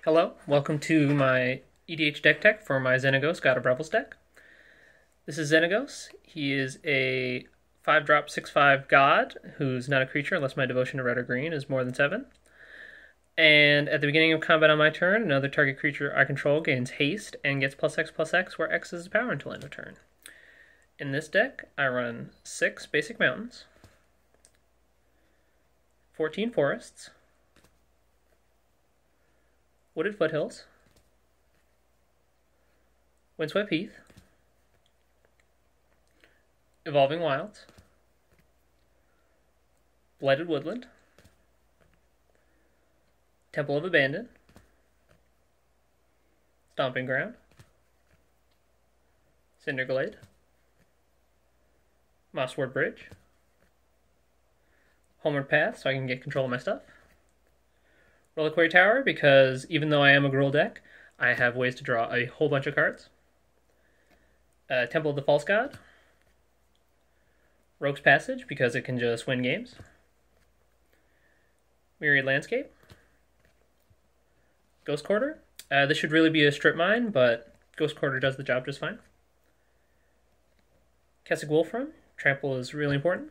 Hello, welcome to my EDH deck tech for my Xenagos God of Revels deck. This is Xenagos. He is a 5-drop 6/5 god who's not a creature unless my devotion to red or green is more than 7. And at the beginning of combat on my turn, another target creature I control gains haste and gets +X/+X, where X is power until end of turn. In this deck, I run 6 basic mountains, 14 forests, wooded foothills, windswept heath, evolving wilds, blighted woodland, temple of abandon, stomping ground, cinderglade, mossward bridge, homeward path so I can get control of my stuff, reliquary tower because even though I am a Gruul deck, I have ways to draw a whole bunch of cards, temple of the false god, rogue's passage because it can just win games, myriad landscape, ghost quarter. This should really be a strip mine, but ghost quarter does the job just fine. Kessig Wolfram, trample is really important.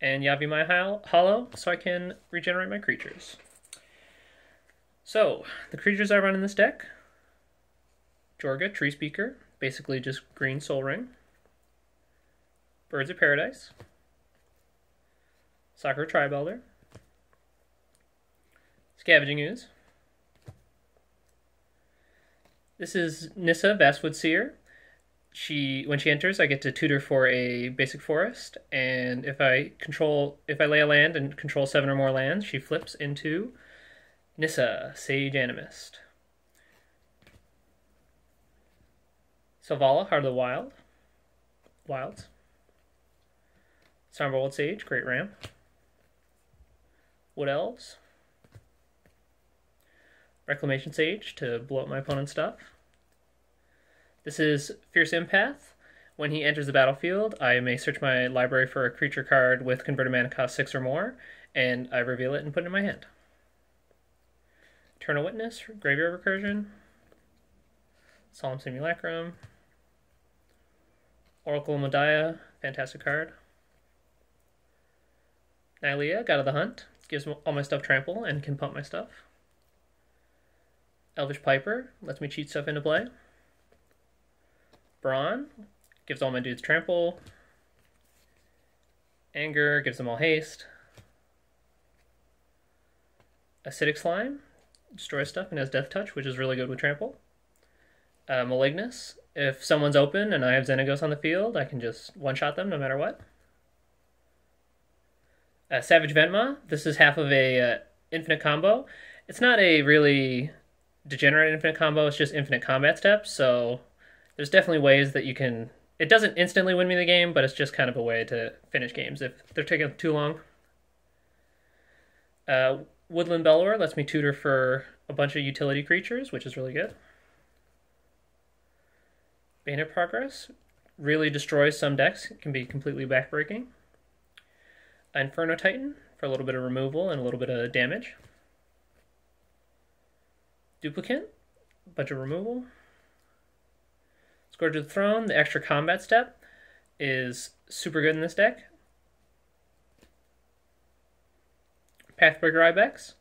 And Yavimai Hollow, so I can regenerate my creatures. So, the creatures I run in this deck: Jorga, Tree Speaker, basically just green Soul Ring. Birds of Paradise. Sakura Tribe Elder. Scavenging Ooze. This is Nissa, Vastwood Seer. When she enters, I get to tutor for a basic forest, and if I lay a land and control 7 or more lands, she flips into Nissa, Sage Animist. Selvala, Heart of the Wilds. Somberwold Sage, Great Ram. Wood Elves. Reclamation Sage to blow up my opponent's stuff. This is Fierce Empath. When he enters the battlefield, I may search my library for a creature card with converted mana cost 6 or more, and I reveal it and put it in my hand. Eternal Witness, Graveyard Recursion. Solemn Simulacrum. Oracle of Modiah, fantastic card. Nylea, God of the Hunt, gives all my stuff trample and can pump my stuff. Elvish Piper, lets me cheat stuff into play. Brawn, gives all my dudes trample. Anger, gives them all haste. Acidic Slime, destroys stuff and has Death Touch, which is really good with trample. Malignus, if someone's open and I have Xenagos on the field, I can just one-shot them no matter what. Savage Ventma, this is half of a infinite combo. It's not a really degenerate infinite combo, it's just infinite combat steps, so there's definitely ways that you can... It doesn't instantly win me the game, but it's just kind of a way to finish games if they're taking too long. Woodland Bellower lets me tutor for a bunch of utility creatures, which is really good. Bane of Progress really destroys some decks. It can be completely backbreaking. Inferno Titan for a little bit of removal and a little bit of damage. Duplicant, a bunch of removal. Scourge of the Throne, the extra combat step, is super good in this deck. Pathbreaker Ibex.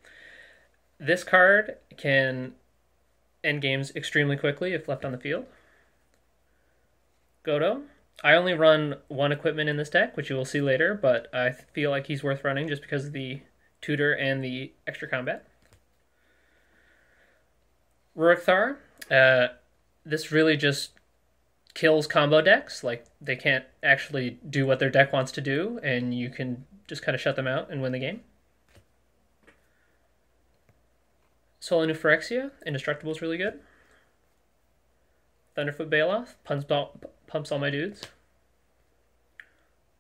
This card can end games extremely quickly if left on the field. Godo. I only run one equipment in this deck, which you will see later, but I feel like he's worth running just because of the tutor and the extra combat. Rurik Thar. This really just kills combo decks. Like, they can't actually do what their deck wants to do, and you can just kind of shut them out and win the game. Solar Phyrexia, Indestructible is really good. Thunderfoot Baloth, pumps all my dudes.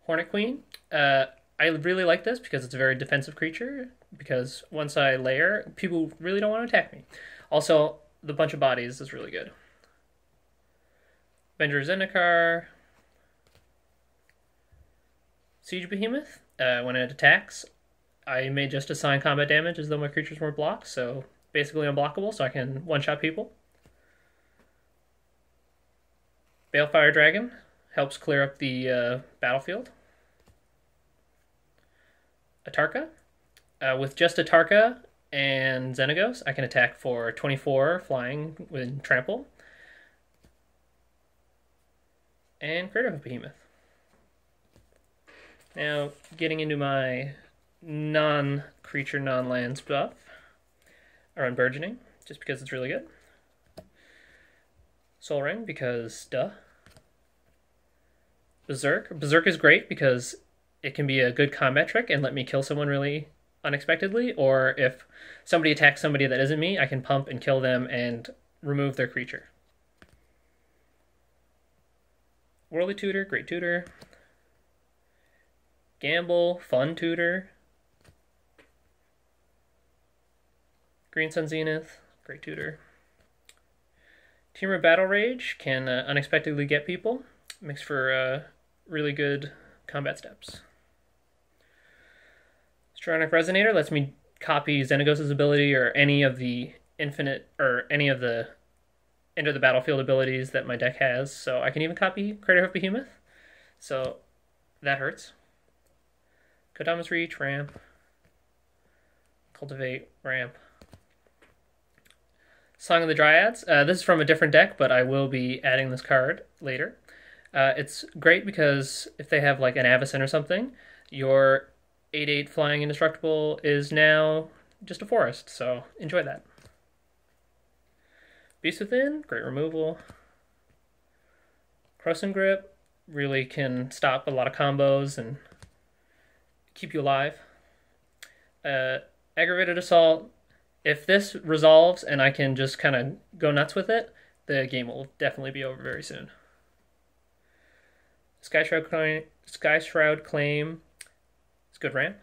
Hornet Queen, I really like this because it's a very defensive creature, because once I layer, people really don't want to attack me. Also, the bunch of bodies is really good. Avenger Zendikar. Siege Behemoth, when it attacks, I may just assign combat damage as though my creatures weren't blocked, so basically unblockable, so I can one-shot people. Balefire Dragon helps clear up the battlefield. Atarka. With just Atarka and Xenagos, I can attack for 24 flying with trample. And Crater of Behemoth. Now, getting into my non-creature, non-lands buff. I run Burgeoning, just because it's really good. Soul Ring, because duh. Berserk. Berserk is great because it can be a good combat trick and let me kill someone really unexpectedly, or if somebody attacks somebody that isn't me, I can pump and kill them and remove their creature. Whirly Tutor, great tutor. Gamble, fun tutor. Green Sun Zenith, great tutor. Temur Battle Rage can unexpectedly get people. Makes for really good combat steps. Stronic Resonator lets me copy Xenagos' ability or any of the infinite or any of the enter the battlefield abilities that my deck has. So I can even copy Crater of Behemoth. So that hurts. Kodama's Reach, ramp. Cultivate, ramp. Song of the Dryads. This is from a different deck, but I will be adding this card later. It's great because if they have like an Avacyn or something, your 8/8 flying indestructible is now just a forest, so enjoy that. Beast Within, great removal. Crossing Grip really can stop a lot of combos and keep you alive. Aggravated Assault. If this resolves and I can just kind of go nuts with it, the game will definitely be over very soon. Sky Shroud Claim. It's good ramp.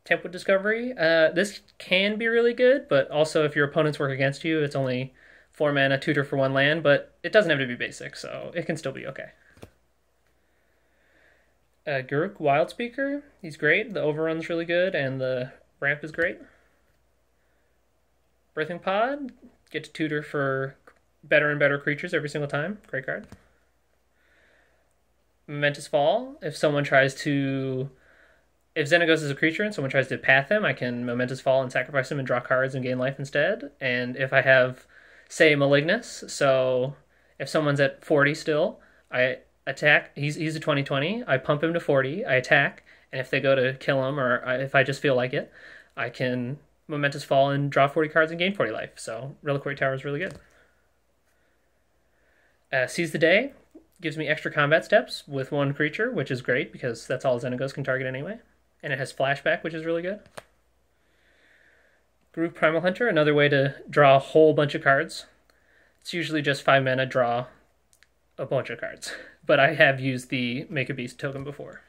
Tempwood Discovery. This can be really good, but also if your opponents work against you, it's only 4 mana, tutor for 1 land, but it doesn't have to be basic, so it can still be okay. Garruk Wildspeaker. He's great. The overrun's really good, and the ramp is great. Birthing Pod, get to tutor for better and better creatures every single time. Great card. Momentous Fall, if Xenagos is a creature and someone tries to path him, I can Momentous Fall and sacrifice him and draw cards and gain life instead. And if I have, say, Malignus, so if someone's at 40 still, I attack, he's a 20/20, I pump him to 40, I attack, and if they go to kill him, or if I just feel like it, I can Momentous Fall and draw 40 cards and gain 40 life. So Reliquary Tower is really good. Seize the Day gives me extra combat steps with 1 creature, which is great because that's all Xenagos can target anyway. And it has flashback, which is really good. Garruk Primal Hunter, another way to draw a whole bunch of cards. It's usually just 5 mana, draw a bunch of cards. But I have used the Make a Beast token before.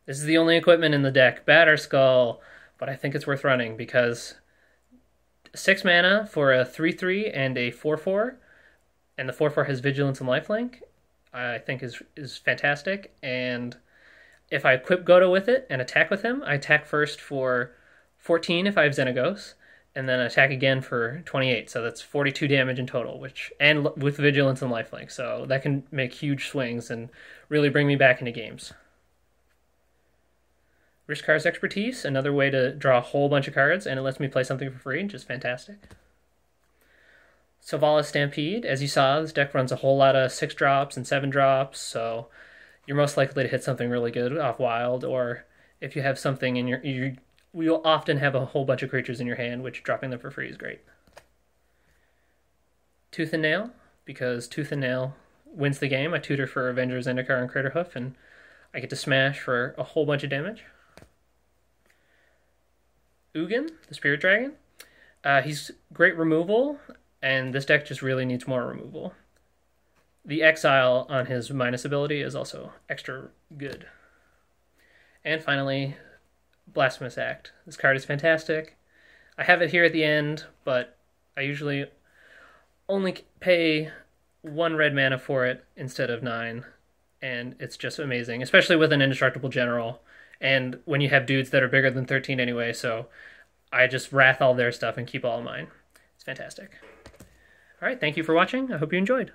This is the only equipment in the deck, Batterskull, but I think it's worth running because 6 mana for a 3/3 and a 4/4, and the 4/4 has Vigilance and Lifelink, I think is fantastic. And if I equip Godo with it and attack with him, I attack first for 14 if I have Xenagos, and then attack again for 28. So that's 42 damage in total, and with Vigilance and Lifelink. So that can make huge swings and really bring me back into games. Rishkar's Expertise, another way to draw a whole bunch of cards, and it lets me play something for free, which is fantastic. Sylvanas Stampede, as you saw, this deck runs a whole lot of 6-drops and 7-drops, so you're most likely to hit something really good off Wild, or if you have something in you'll often have a whole bunch of creatures in your hand, which dropping them for free is great. Tooth and Nail, because Tooth and Nail wins the game. I tutor for Avenger, Zendikar, and Craterhoof, and I get to smash for a whole bunch of damage. Ugin, the Spirit Dragon. He's great removal, and this deck just really needs more removal. The Exile on his minus ability is also extra good. And finally, Blasphemous Act. This card is fantastic. I have it here at the end, but I usually only pay 1 red mana for it instead of 9, and it's just amazing, especially with an Indestructible General, and when you have dudes that are bigger than 13 anyway, so I just wrath all their stuff and keep all of mine. It's fantastic. All right, thank you for watching. I hope you enjoyed.